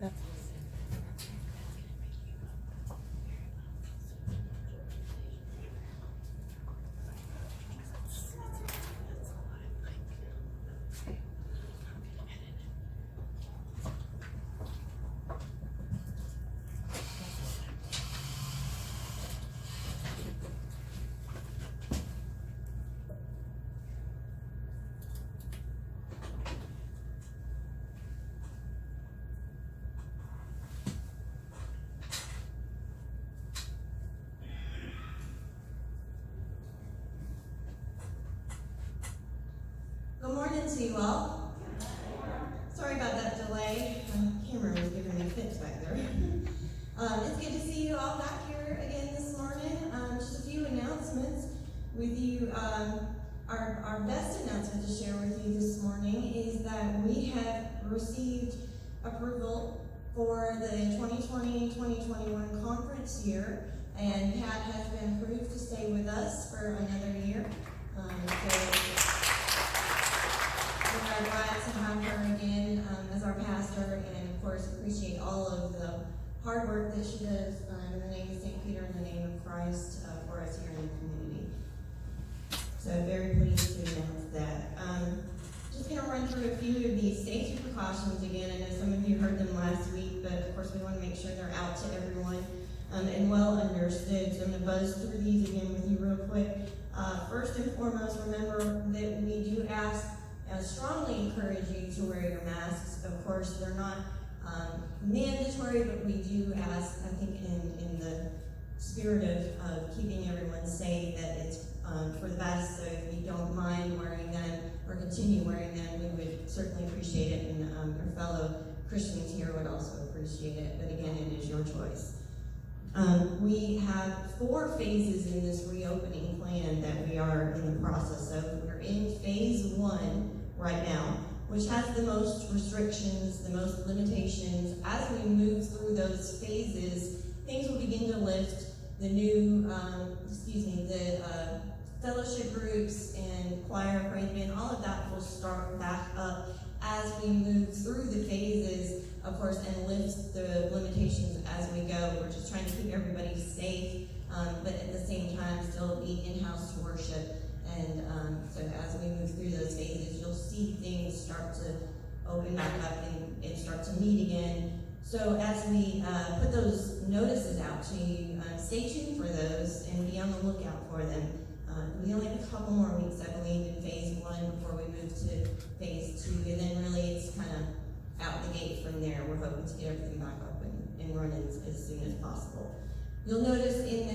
Good morning to you all. Sorry about that delay. My camera was giving me fits back there. It's good to see you all back here again this morning. Just a few announcements with you. Our best announcement to share with you this morning is that we have received approval for the 2020-2021 conference year, and Pat has been approved to stay with us for another year. We are glad to have her again as our pastor, and of course appreciate all of the hard work that she does in the name of St. Peter, in the name of Christ, for us here in the community. So very pleased to announce that. Just going to run through a few of these safety precautions again. I know some of you heard them last week, but of course we want to make sure they're out to everyone and well understood. So I'm going to buzz through these again with you real quick. First and foremost, remember that we do strongly encourage you to wear your masks. Of course, they're not mandatory, but we do ask, I think in the spirit of keeping everyone safe, that it's for the best. So if you don't mind wearing them or continue wearing them, we would certainly appreciate it, and your fellow Christians here would also appreciate it. But again, it is your choice. We have 4 phases in this reopening plan that we are in the process of. We're in phase 1 right now, which has the most restrictions, the most limitations. As we move through those phases, things will begin to lift. The new, the fellowship groups and choir, praise band, all of that will start back up as we move through the phases, of course, and lift the limitations as we go. We're just trying to keep everybody safe, but at the same time still be in-house to worship. And so as we move through those phases, you'll see things start to open back up and start to meet again. So as we put those notices out to you, stay tuned for those and be on the lookout for them. We only have a couple more weeks, I believe, in phase 1 before we move to phase 2, and then really it's kind of out the gate from there. We're hoping to get everything back up and running as soon as possible. You'll notice in the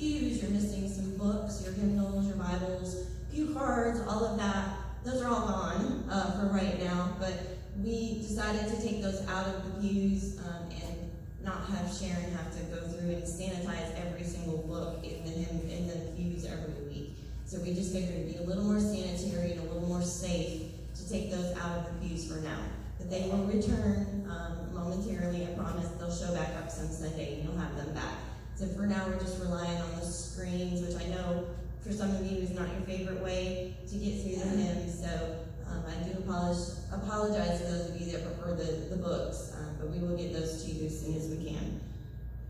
pews, you're missing some books, your hymnals, your Bibles, pew cards, all of that. Those are all gone for right now, but we decided to take those out of the pews and not have Sharon have to go through and sanitize every single book in the pews every week. So we just figured it'd be a little more sanitary and a little more safe to take those out of the pews for now. But they will return momentarily, I promise. They'll show back up some Sunday and you'll have them back. So for now, we're just relying on the screens, which I know for some of you is not your favorite way to get through the hymns. So I do apologize to those of you that prefer the books, but we will get those to you as soon as we can.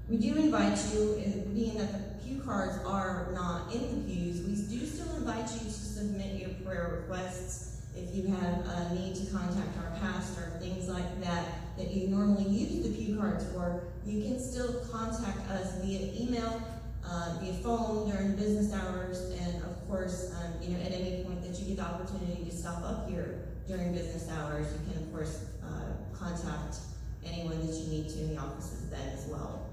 We do invite you, being that the pew cards are not in the pews, we do still invite you to submit your prayer requests. If you have a need to contact our pastor, things like that you normally use the pew cards for, you can still contact us via email, via phone during business hours, and of course, at any point that you get the opportunity to stop up here during business hours, you can of course contact anyone that you need to in the offices then as well.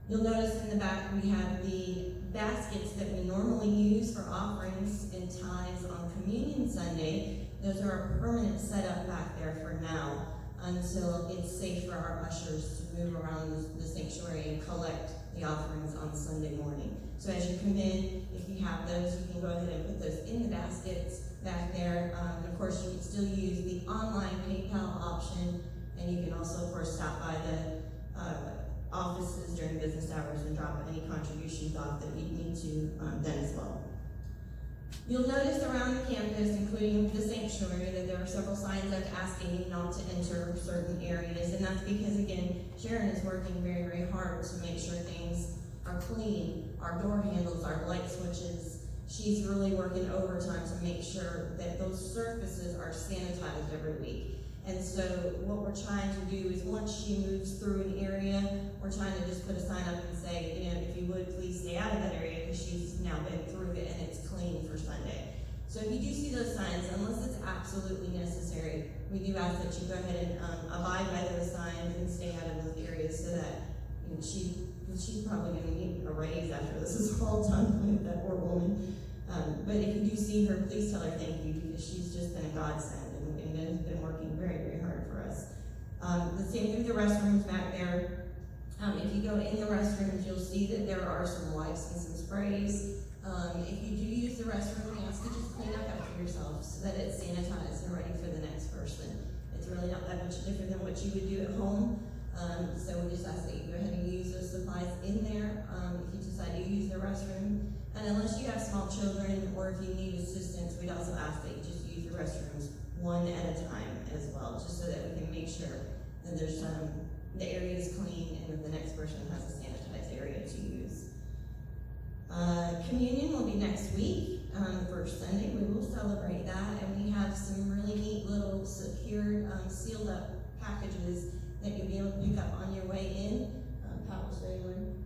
You'll notice in the back we have the baskets that we normally use for offerings and tithes on Communion Sunday. Those are a permanent setup back there for now until it's safe for our ushers to move around the sanctuary and collect the offerings on Sunday morning. So as you come in, if you have those, you can go ahead and put those in the baskets back there. And of course, you can still use the online PayPal option, and you can also, of course, stop by the offices during business hours and drop any contributions off that you need to then as well. You'll notice around the campus, including the sanctuary, that there are several signs up asking you not to enter certain areas, and that's because, again, Sharon is working very, very hard to make sure things are clean, our door handles, our light switches. She's really working overtime to make sure that those surfaces are sanitized every week. And so what we're trying to do is once she moves through an area, we're trying to just put a sign up and say, if you would, please stay out of that area because she's now been through it and it's clean for Sunday. So if you do see those signs, unless it's absolutely necessary, we do ask that you go ahead and abide by those signs and stay out of those areas so that she's probably going to need a raise after this is all done with that poor woman. But if you do see her, please tell her thank you because she's just been a godsend and has been working very, very hard for us. The same through the restrooms back there. If you go in the restrooms, you'll see that there are some wipes and some sprays. If you do use the restroom, we ask you just clean up after yourself so that it's sanitized and ready for the next person. It's really not that much different than what you would do at home. So we just ask that you go ahead and use those supplies in there if you decide to use the restroom. And unless you have small children or if you need assistance, we'd also ask that you just use the restrooms one at a time as well, just so that we can make sure that there's the area is clean and that the next person has a sanitized area to use. Communion will be next week. First Sunday, we will celebrate that, and we have some really neat little secured, sealed up packages that you'll be able to pick up on your way in. Pat will show you one.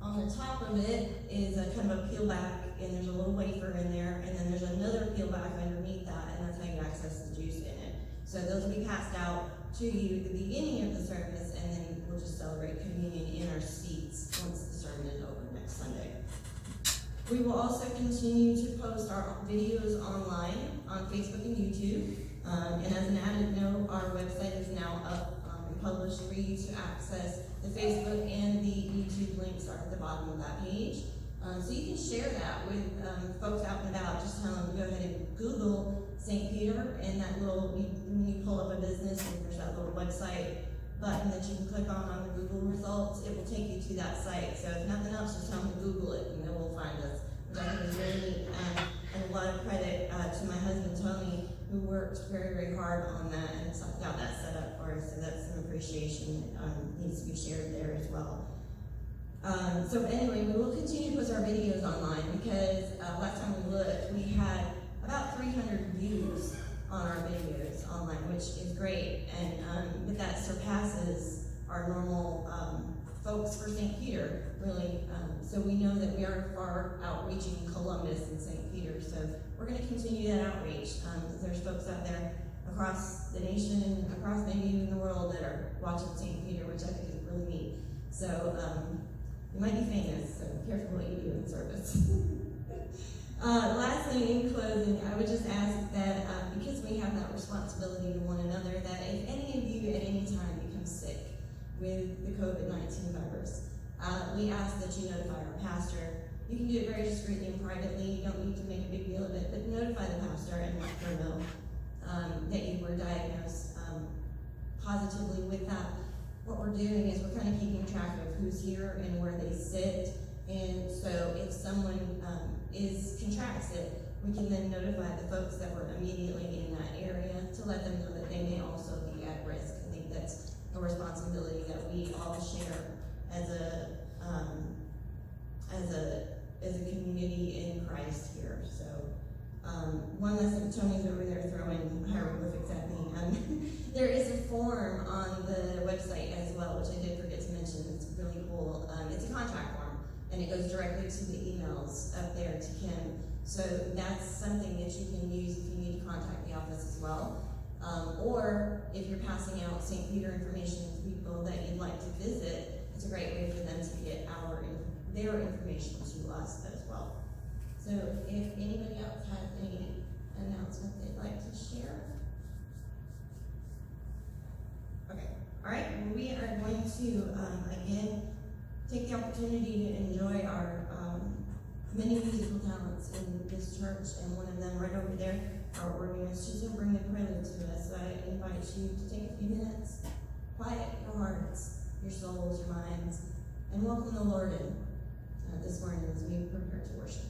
On the top of it is a kind of a peel back, and there's a little wafer in there, and then there's another peel back underneath that, and that's how you access the juice in it. So those will be passed out to you at the beginning of the service, and then we'll just celebrate communion in our seats once the sermon is over next Sunday. We will also continue to post our videos online on Facebook and YouTube. And as an added note, our website is now up and published for you to access. The Facebook and the YouTube links are at the bottom of that page. So you can share that with folks out and about. Just tell them to go ahead and Google St. Peter, and that little, when you pull up a business, and there's that little website button that you can click on the Google results, it will take you to that site. So if nothing else, just tell them to Google it, and then we'll find us. Which I think is really neat, and a lot of credit to my husband, Tony, who worked very, very hard on that and got that set up for us, so that's some appreciation that needs to be shared there as well. So anyway, we will continue to post our videos online because last time we looked, we had about 300 views on our videos online, which is great, and but that surpasses our normal folks for St. Peter, really. So we know that we are far outreaching Columbus and St. Peter, so we're going to continue that outreach. There's folks out there across the nation, across maybe even the world that are watching St. Peter, which I think is really neat. So you might be famous, so be careful what you do in service. Lastly, in closing, I would just ask that because we have that responsibility to one another, that if any of you at any time become sick with the COVID-19 virus, we ask that you notify our pastor. You can do it very discreetly and privately. You don't need to make a big deal of it, but notify the pastor and let her know that you were diagnosed positively with that. What we're doing is we're kind of keeping track of who's here and where they sit. And so if someone contracts it, we can then notify the folks that were immediately in that area to let them know that they may also be at risk. I think that's a responsibility that we all share as a community in Christ here. So one lesson, Tony's over there throwing hieroglyphics at me. There is a form on the website as well, which I did forget to mention. It's really cool. It's a contact form, and it goes directly to the emails up there to Kim. So that's something that you can use if you need to contact the office as well. Or if you're passing out St. Peter information to people that you'd like to visit, it's a great way for them to get their information to us as well. So if anybody else has any announcement they'd like to share. Okay, all right, well, we are going to, again, take the opportunity to enjoy our many musical talents in this church, and one of them right over there, our organist, she's going to bring the prelude to us. So I invite you to take a few minutes, quiet your hearts, your souls, your minds, and welcome the Lord in this morning as we prepare to worship.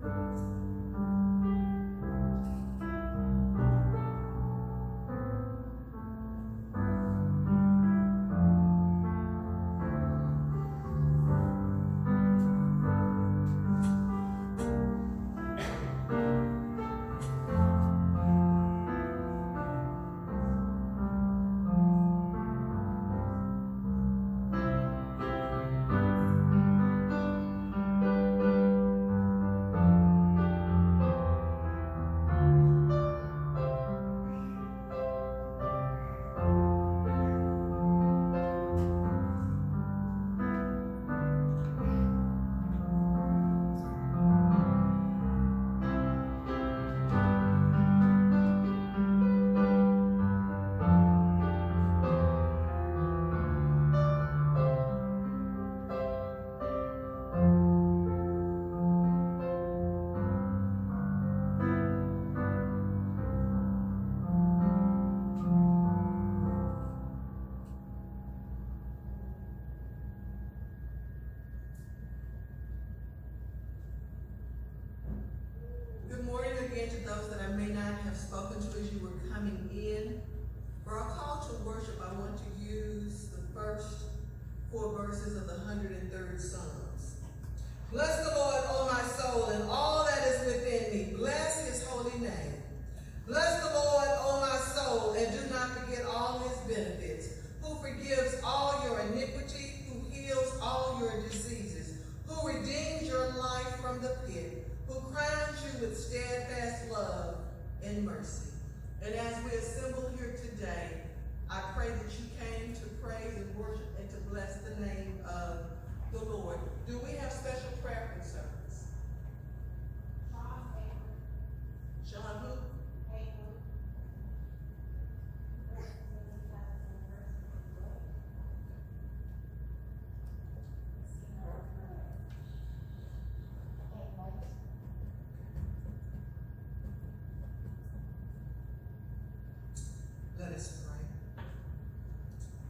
Good morning again to those that I may not have spoken to as you were coming in. For our call to worship, I want to use the first 4 verses of the 103rd Psalms. Bless the Lord, O my soul, and all that is within me. Bless his holy name. Bless the Lord, O my soul, and do not forget all his benefits, who forgives all your iniquity, who heals all your diseases, who redeems your life from the pit, who crowns you with steadfast love and mercy. And as we assemble here today, I pray that you came to praise and worship and to bless the name of the Lord. Do we have special prayer concerns? Sean who? Let us pray.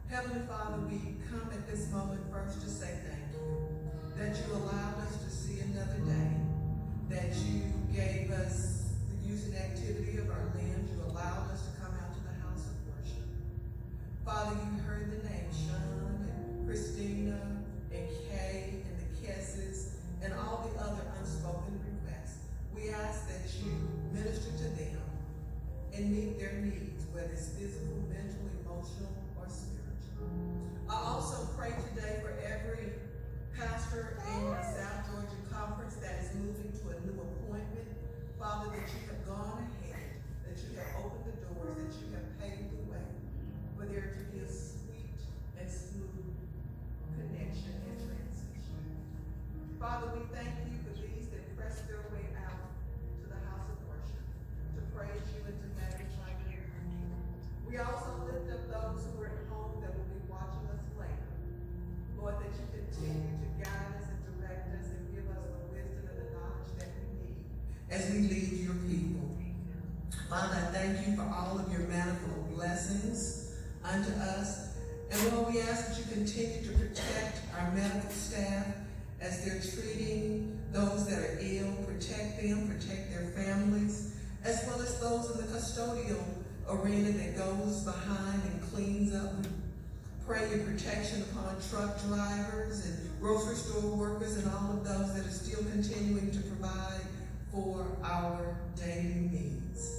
Heavenly Father, we come at this moment first to say thank you that you allowed us to see another day, that you gave us the use and activity of our limbs, you allowed us to come out to the house of worship. Father, you heard the names Sean and Christina and Kay and the Kesses and all the other unspoken requests. We ask that you minister to them and meet their needs, whether it's physical, mental, emotional, or spiritual. I also pray today for every pastor in the South Georgia Conference that is moving to a new appointment. Father, that you have gone ahead, that you have opened the doors, that you have paved the way for there to be a sweet and smooth connection and transition. Father, we thank you for these that press their way out to the house of worship to praise you and to magnify your name. We also lift up those who are at home that will be watching us later. Lord, that you continue to guide us and direct us and give us the wisdom and the knowledge that we need as we lead your people. Father, I thank you for all of your manifold blessings unto us. And Lord, we ask that you continue to protect our medical staff as they're treating those that are ill. Protect them, protect their families, as well as those in the custodial arena that goes behind and cleans up. We pray your protection upon truck drivers and grocery store workers and all of those that are still continuing to provide for our daily needs.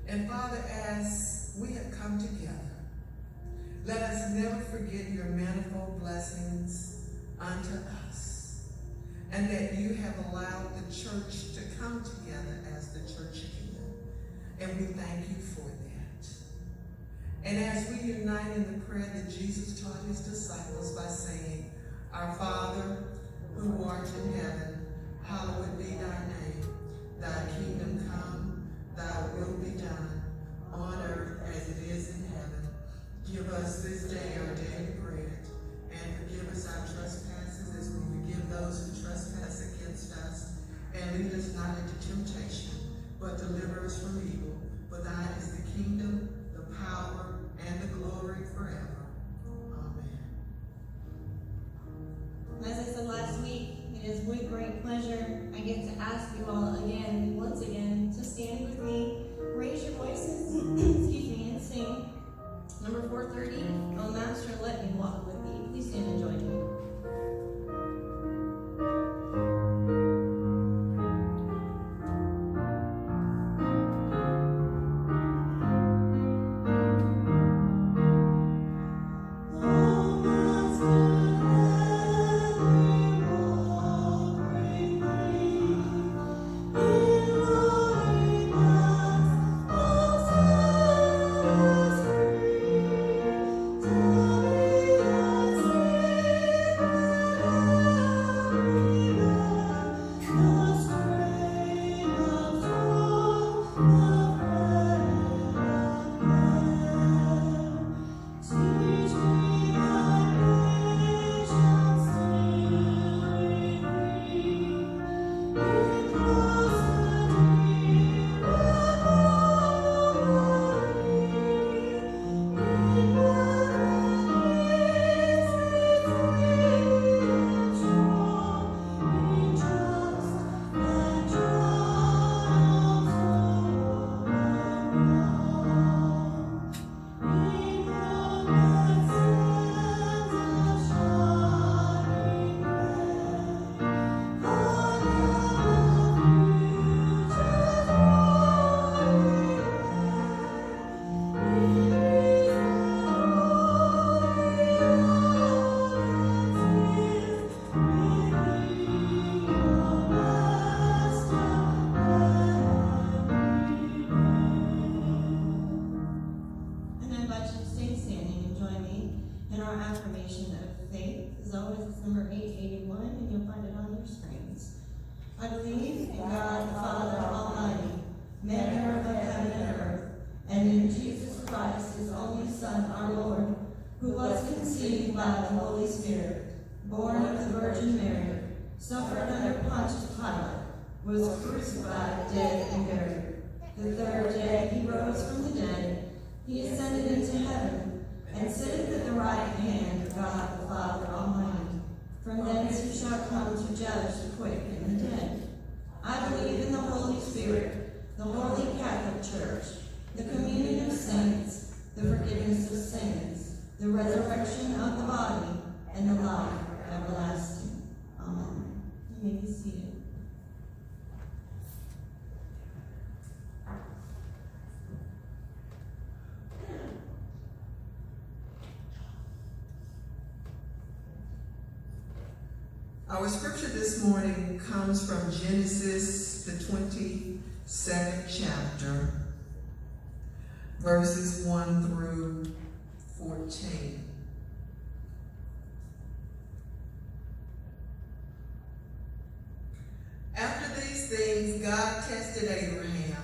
And Father, as we have come together, let us never forget your manifold blessings unto us, and that you have allowed the church to come together as the church again. And we thank you for that. And as we unite in the prayer that Jesus taught his disciples by saying, Our Father, who art in heaven, hallowed be thy name. Thy kingdom come, thy will be done, on earth as it is in heaven. Give us this day our daily bread, and forgive us our trespasses as we forgive those who trespass against us. And lead us not into temptation, but deliver us from evil. For thine is the kingdom, the power, and the glory forever. Amen. As I said last week, it is with great pleasure I get to ask you Number 430, O Master, let me walk with thee. Please stand and join me. Affirmation of faith. As always, it's number 881, and you'll find it on your screens. I believe in God the Father Almighty, maker of heaven and earth, and in Jesus Christ, his only Son, our Lord, who was conceived by the Holy Spirit, born of the Virgin Mary, suffered under Pontius Pilate, was crucified, dead, and buried. The third day he rose from the dead. He ascended into heaven, and sitteth at the right hand of God the Father Almighty. From thence he shall come to judge the quick and the dead. I believe in the Holy Spirit, the Holy Catholic Church, the communion of saints, the forgiveness of sins, the resurrection of the body, and the life everlasting. Amen. You may be seated. Our scripture this morning comes from Genesis, the 22nd chapter, verses 1 through 14. After these things, God tested Abraham.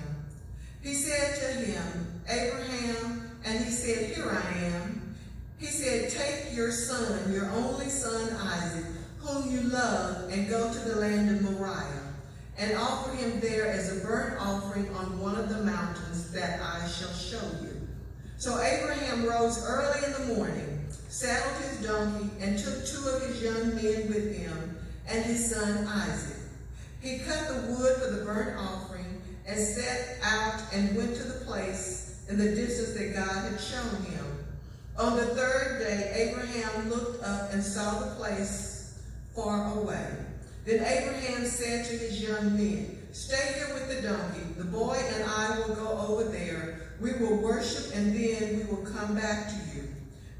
He said to him, Abraham, and he said, Here I am. He said, Take your son, your only son Isaac, whom you love, and go to the land of Moriah, and offer him there as a burnt offering on one of the mountains that I shall show you. So Abraham rose early in the morning, saddled his donkey, and took 2 of his young men with him, and his son Isaac. He cut the wood for the burnt offering, and set out and went to the place in the distance that God had shown him. On the third day, Abraham looked up and saw the place far away. Then Abraham said to his young men, Stay here with the donkey. The boy and I will go over there. We will worship, and then we will come back to you.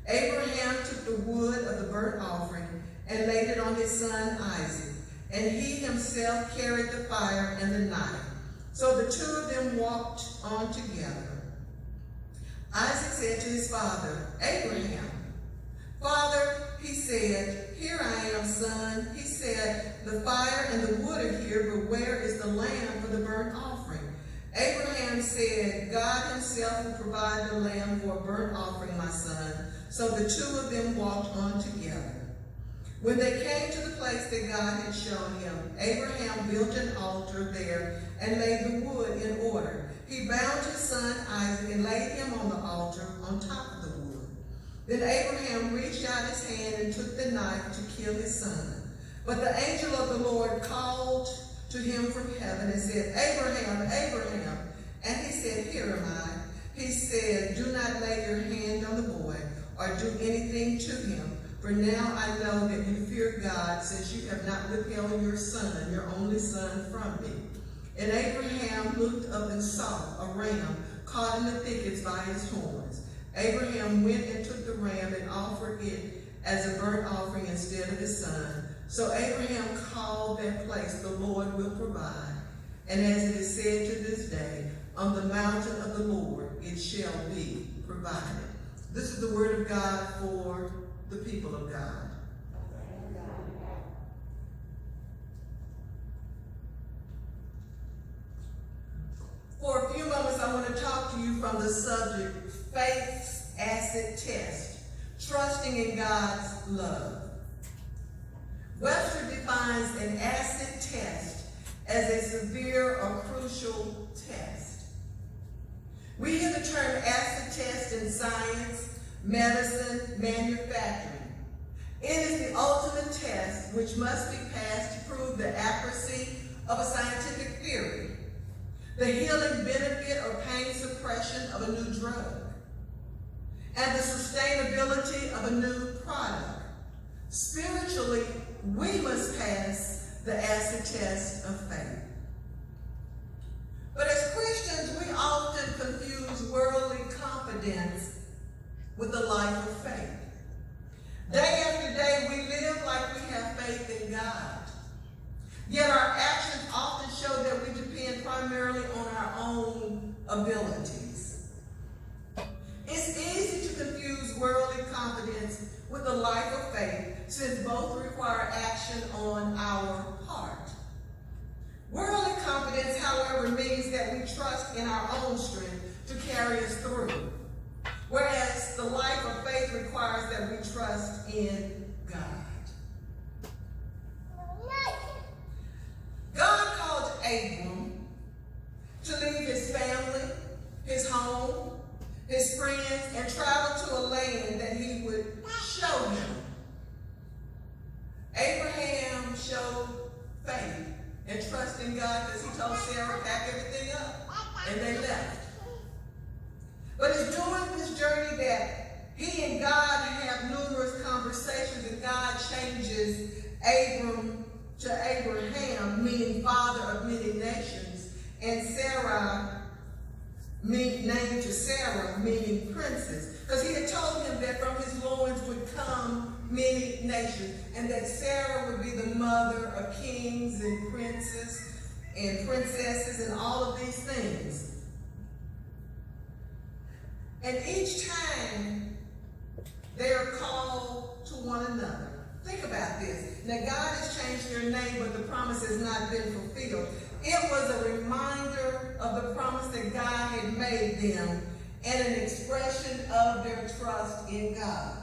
Abraham took the wood of the burnt offering and laid it on his son Isaac, and he himself carried the fire and the knife. So the 2 of them walked on together. Isaac said to his father, Abraham. Father, he said, Here I am, son. He said, The fire and the wood are here, but where is the lamb for the burnt offering? Abraham said, God himself will provide the lamb for a burnt offering, my son. So the 2 of them walked on together. When they came to the place that God had shown him, Abraham built an altar there and laid the wood in order. He bound his son Isaac and laid him on the altar on top of the wood. Then Abraham reached out his hand and took the knife to kill his son. But the angel of the Lord called to him from heaven and said, Abraham, Abraham. And he said, Here am I. He said, Do not lay your hand on the boy or do anything to him. For now I know that you fear God, since you have not withheld your son, your only son, from me. And Abraham looked up and saw a ram caught in the thickets by his horns. Abraham went and took the ram and offered it as a burnt offering instead of his son. So Abraham called that place, the Lord will provide. And as it is said to this day, on the mountain of the Lord it shall be provided. This is the word of God for the people of God. For a few moments, I want to talk to you from the subject, faith's acid test, trusting in God's love. Webster defines an acid test as a severe or crucial test. We hear the term acid test in science, medicine, manufacturing. It is the ultimate test which must be passed to prove the accuracy of a scientific theory, the healing benefit or pain suppression of a new drug, and the sustainability of a new product. Spiritually, we must pass the acid test of faith. But as Christians, we often confuse worldly confidence with a life of faith. Day after day, we live like we have faith in God. Yet our actions often show that we depend primarily on our own abilities. It's easy to confuse worldly confidence with a life of faith, since both require action on our part. Worldly confidence, however, means that we trust in our own strength to carry us through, whereas the life of faith requires that we trust in God. God called Abram to leave his family, his home, his friends, and travel to a land that he would show him. Abraham showed faith and trust in God because he told Sarah, pack everything up, and they left. But it's during this journey that he and God have numerous conversations, and God changes Abram to Abraham, meaning father of many nations, and Sarah, named to Sarah, meaning princess, because he had told him that from his loins would come many nations, and that Sarah would be the mother of kings and princes and princesses and all of these things. And each time they are called to one another. Think about this. Now, God has changed their name, but the promise has not been fulfilled. It was a reminder of the promise that God had made them and an expression of their trust in God.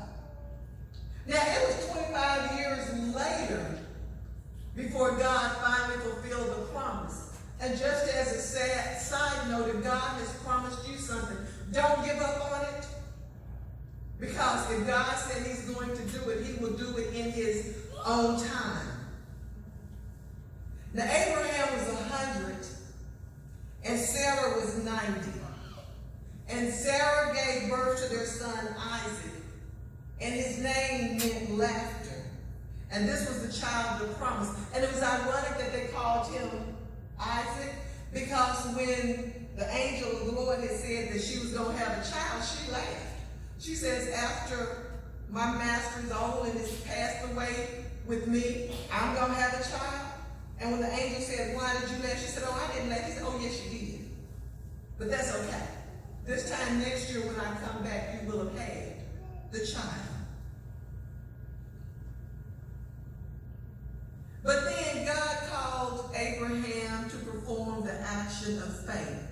Now, it was 25 years later before God finally fulfilled the promise. And just as a sad side note, if God has promised you something, don't give up on it. Because if God said he's going to do it, he will do it in his own time. Now, Abraham was 100 and Sarah was 90. And Sarah gave birth to their son Isaac, and his name meant laughter. And this was the child of promise. And it was ironic that they called him Isaac, because when the angel of the Lord had said that she was going to have a child, she laughed. She says, after my master is old and has passed away with me, I'm going to have a child. And when the angel said, why did you laugh? She said, oh, I didn't laugh. He said, oh, yes, you did. But that's okay. This time next year when I come back, you will have had the child. But then God called Abraham to perform the action of faith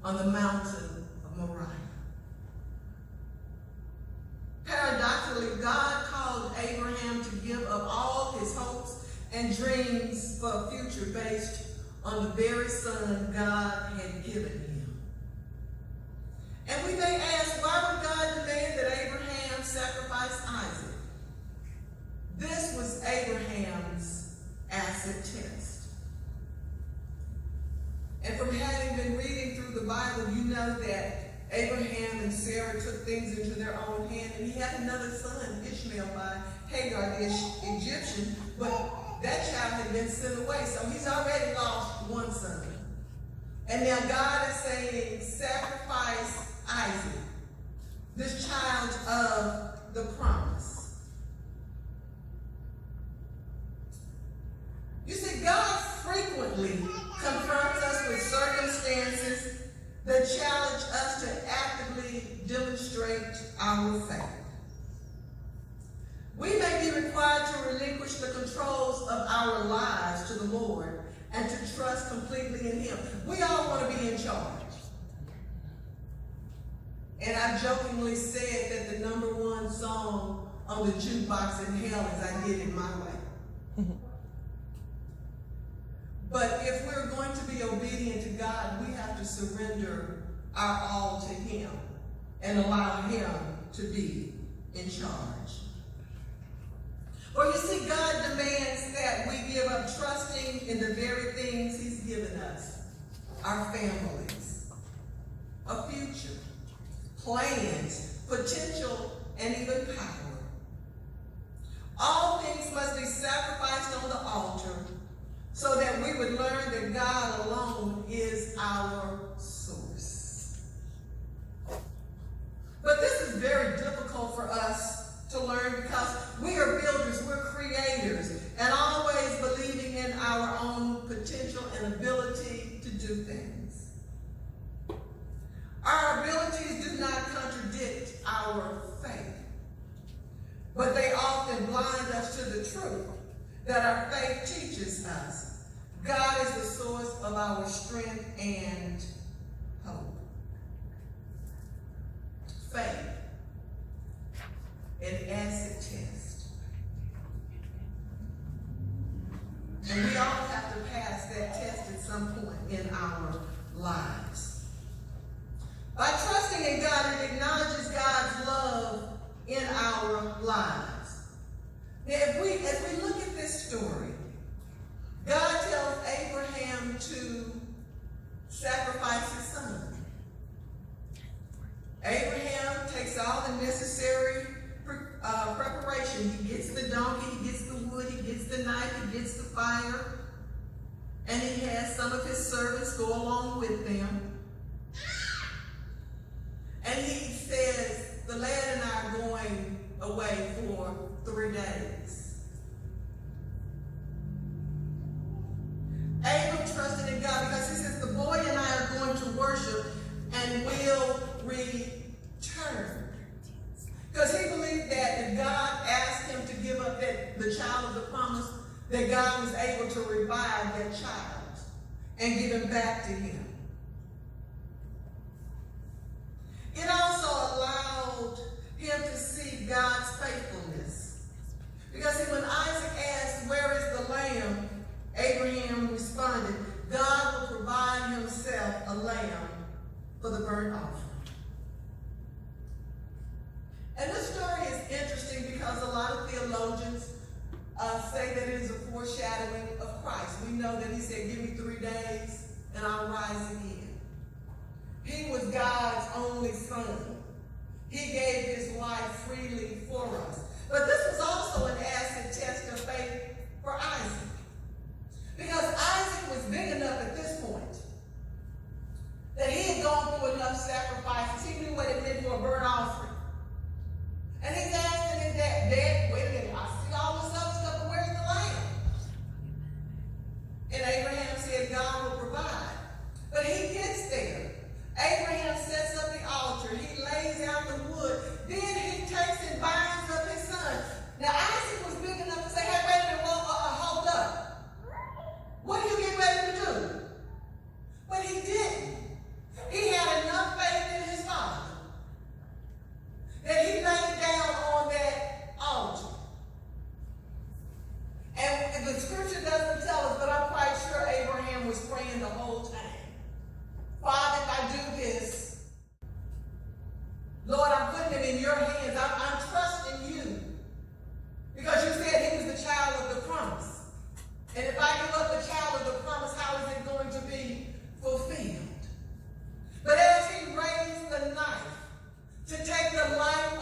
on the mountain of Moriah. Paradoxically, God called Abraham to give up all his hopes and dreams for a future based on the very son God had given him. And we may ask, why would God demand that Abraham sacrifice Isaac? This was Abraham's acid test. And from having been reading through the Bible, you know that Abraham and Sarah took things into their own hand. And he had another son, Ishmael, by Hagar, the Egyptian, but that child had been sent away, so he's already lost one son. And now God is saying, sacrifice Isaac, this child of the promise. You see, God frequently confronts us with circumstances that challenge us to actively demonstrate our faith. We may be required to relinquish the controls of our lives to the Lord and to trust completely in him. We all want to be in charge. And I jokingly said that the number one song on the jukebox in hell is I Did It My Way. But if we're going to be obedient to God, we have to surrender our all to him and allow him to be in charge. For you see, God demands that we give up trusting in the very things he's given us. Our families, a future, plans, potential, and even power. All things must be sacrificed on the altar so that we would learn that God alone is our source. But this is very difficult for us to learn because we are builders, we're creators, and always believing in our own potential and ability to do things. Our abilities do not contradict our faith, but they often blind us to the truth that our faith teaches us. God is the source of our strength and hope. Faith, an acid test. And we all have to pass that test at some point in our lives. By trusting in God, it acknowledges God's love in our lives. Now, as we look at this story, God tells Abraham to sacrifice his son. Abraham takes all the necessary preparation. He gets the donkey, he gets the wood, he gets the knife, he gets the fire, and he has some of his servants go along with them. And he says, the lad and I are going away for 3 days. Abram trusted in God because he says, the boy and I are going to worship and will return. Because he believed that if God asked him to give up the child of the promise, that God was able to revive that child and give him back to him. It also allowed him to see God's faithfulness. Because when Isaac asked, where is the lamb? Abraham responded, God will provide himself a lamb for the burnt offering. And this story is interesting because a lot of theologians say that it is a foreshadowing of Christ. We know that he said, give me 3 days and I'll rise again. He was God's only son. He gave his life freely for us. But this was also an acid test of faith for Isaac. Because Isaac was big enough at this point that he had gone through enough sacrifices. He knew what it meant for a burnt offering. And he's asking his dad, wait a minute, I see all this other stuff, but where's the lamb? And Abraham said, God will provide. But he gets there. Abraham sets up the altar. He lays out the wood. Then he takes and binds up his son. Now Isaac was big enough to say, hey, wait a minute, hold up. What are you getting ready to do? But he didn't. He had enough faith in his father that he laid down on that altar. And the scripture doesn't tell us, but I'm quite sure Abraham was praying the whole time. Father, if I do this, Lord, I'm putting it in your hands. I'm trusting you. Because you said he was the child of the promise. And if I give up the child of the promise, how is it going to be fulfilled? But as he raised the knife to take the life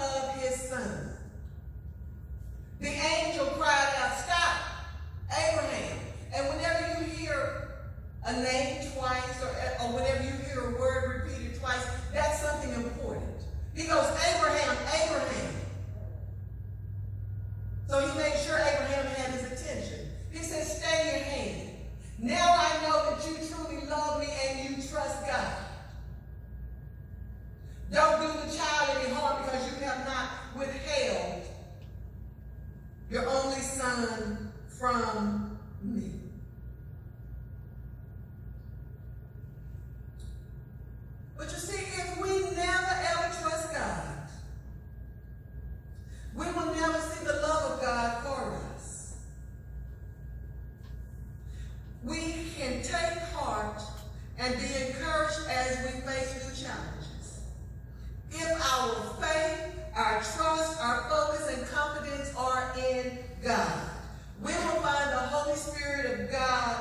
Spirit of God,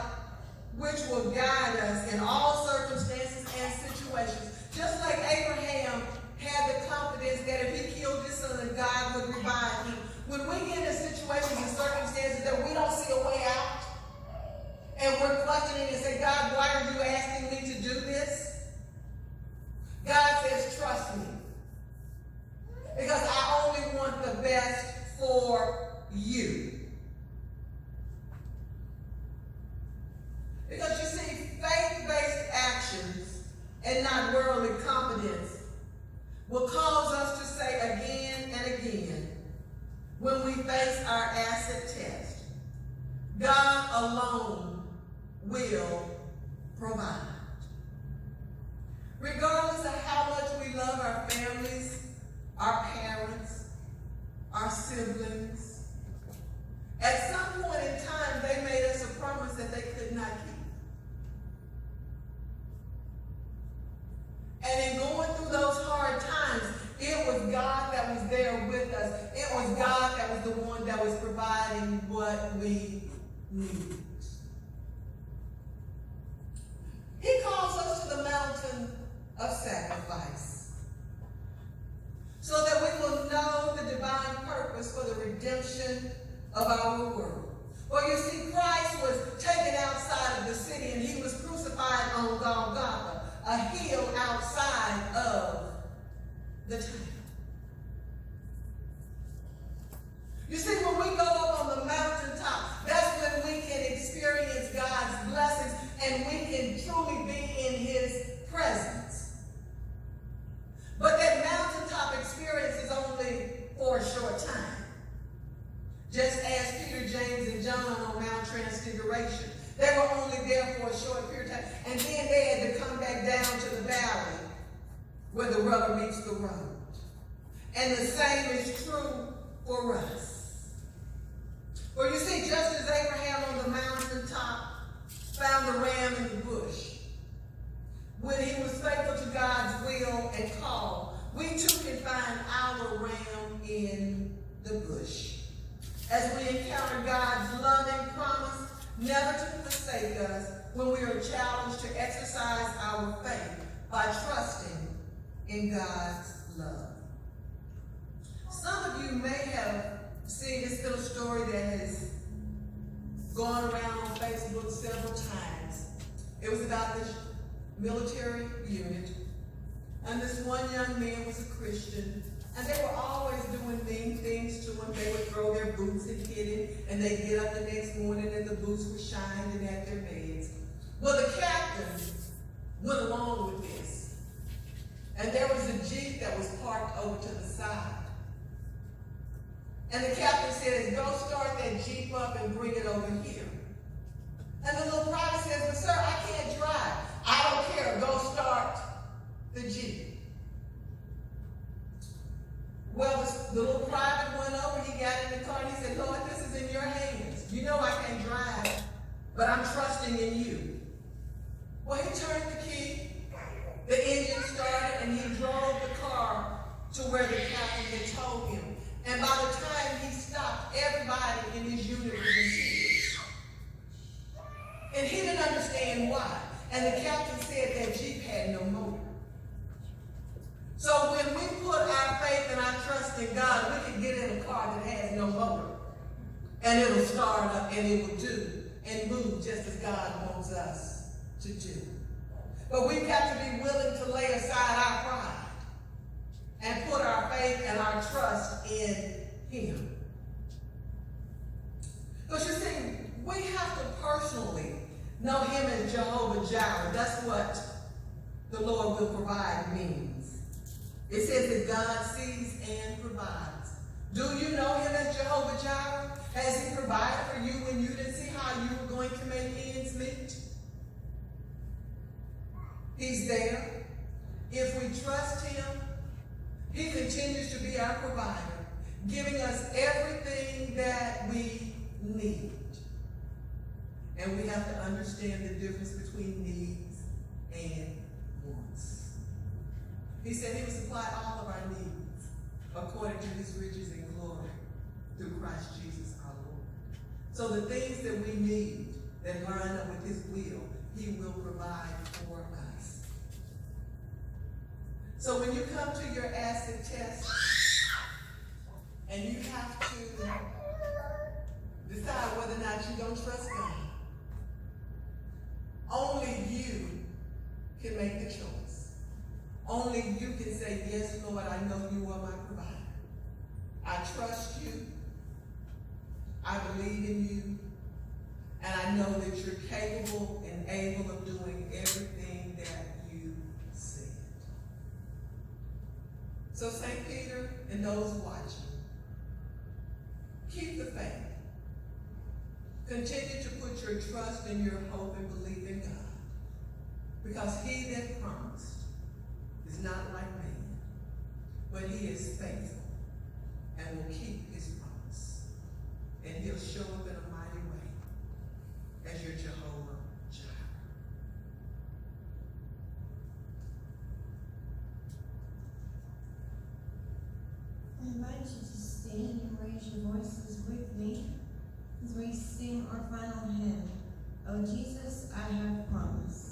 which will guide us in all circumstances and situations. Just like Abraham had the confidence that if he killed his son, God would revive him. When we get in situations and circumstances that we don't see a way out, and we're questioning and say, God, why are you asking me to do this? God says, trust me. Because I only want the best for you. Because you see, faith-based actions and not worldly confidence will cause us to say again and again, when we face our acid test, God alone will provide. Regardless of how much we love our families, our parents, our siblings, at some point in time, they made us a promise that they could not keep. And in going through those hard times, it was God that was there with us. It was God that was the one that was providing what we need. He calls us to the mountain of sacrifice so that we will know the divine purpose for the redemption of our world. Well, you see, Christ was taken outside of the city and he was crucified on Golgotha, a hill outside of the temple. You see, when we go up on the mountaintop, that's when we can experience God's blessings and we can truly be in his presence. But that mountaintop experience is only for a short time. Just as Peter, James, and John on Mount Transfiguration. They were only there for a short period of time. And then they had to come back down to the valley where the rubber meets the road. And the same is true for us. For you see, just as Abraham on the mountaintop found the ram in the bush, when he was faithful to God's will and call, we too can find our ram in the bush. As we encounter God's loving promise never to forsake us when we are challenged to exercise our faith by trusting in God's love. Some of you may have seen this little story that has gone around on Facebook several times. It was about this military unit, and this one young man was a Christian, and they were always doing mean things to him. They would throw their boots and hit him, and they'd get up the next morning and the boots were shining at their beds. Well, the captain went along with this, and there was a Jeep that was parked over to the side. And the captain says, go start that Jeep up and bring it over here. And the little private says, but sir, I can't drive. I don't care, go start the Jeep. Well, the little private went over, he got in the car, and he said, Lord, this is in your hands. You know I can't drive, but I'm trusting in you. Well, he turned the key, the engine started, and he drove the car to where the captain had told him. And by the time he stopped, everybody in his unit was in tears. And he didn't understand why. And the captain said that Jeep had no motor. So when we put our faith and our trust in God, we can get in a car that has no motor. And it'll start up and it will do and move just as God wants us to do. But we've got to be willing to lay aside our pride and put our faith and our trust in him. Because you see, we have to personally know him as Jehovah Jireh. That's what the Lord will provide means. It says that God sees and provides. Do you know him as Jehovah Jireh? Has he provided for you when you didn't see how you were going to make ends meet? He's there. If we trust him, he continues to be our provider, giving us everything that we need. And we have to understand the difference between needs and wants. He said he would supply all of our needs according to his riches and glory through Christ Jesus our Lord. So the things that we need that line up with his will, he will provide for us. So when you come to your acid test and you have to decide whether or not you don't trust God, only you can make the choice. Only you can say, yes, Lord, I know you are my provider. I trust you. I believe in you. And I know that you're capable and able of doing everything that you said. So St. Peter and those watching, keep the faith. Continue to put your trust and your hope and belief in God. Because he that promised is not like man, but he is faithful and will keep his promise. And he'll show up in a mighty way as your Jehovah Jireh. I invite you to stand and raise your voices with me as we sing our final hymn, "O Jesus, I have promised."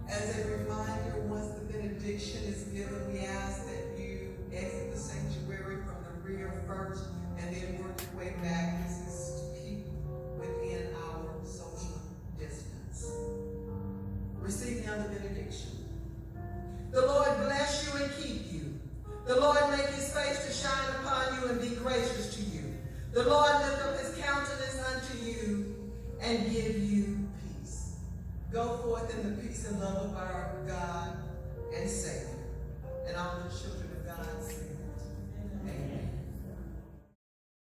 As a reminder, once the benediction is given, we ask that you exit the sanctuary from the rear first and then work your way back. This is to keep within our social distance. Receive now the benediction. The Lord bless you and keep you. The Lord make his face to shine upon you and be gracious to you. The Lord lift up his countenance unto you and give you peace. Go forth in the peace and love of our God and Savior. And all the children of God say it. Amen.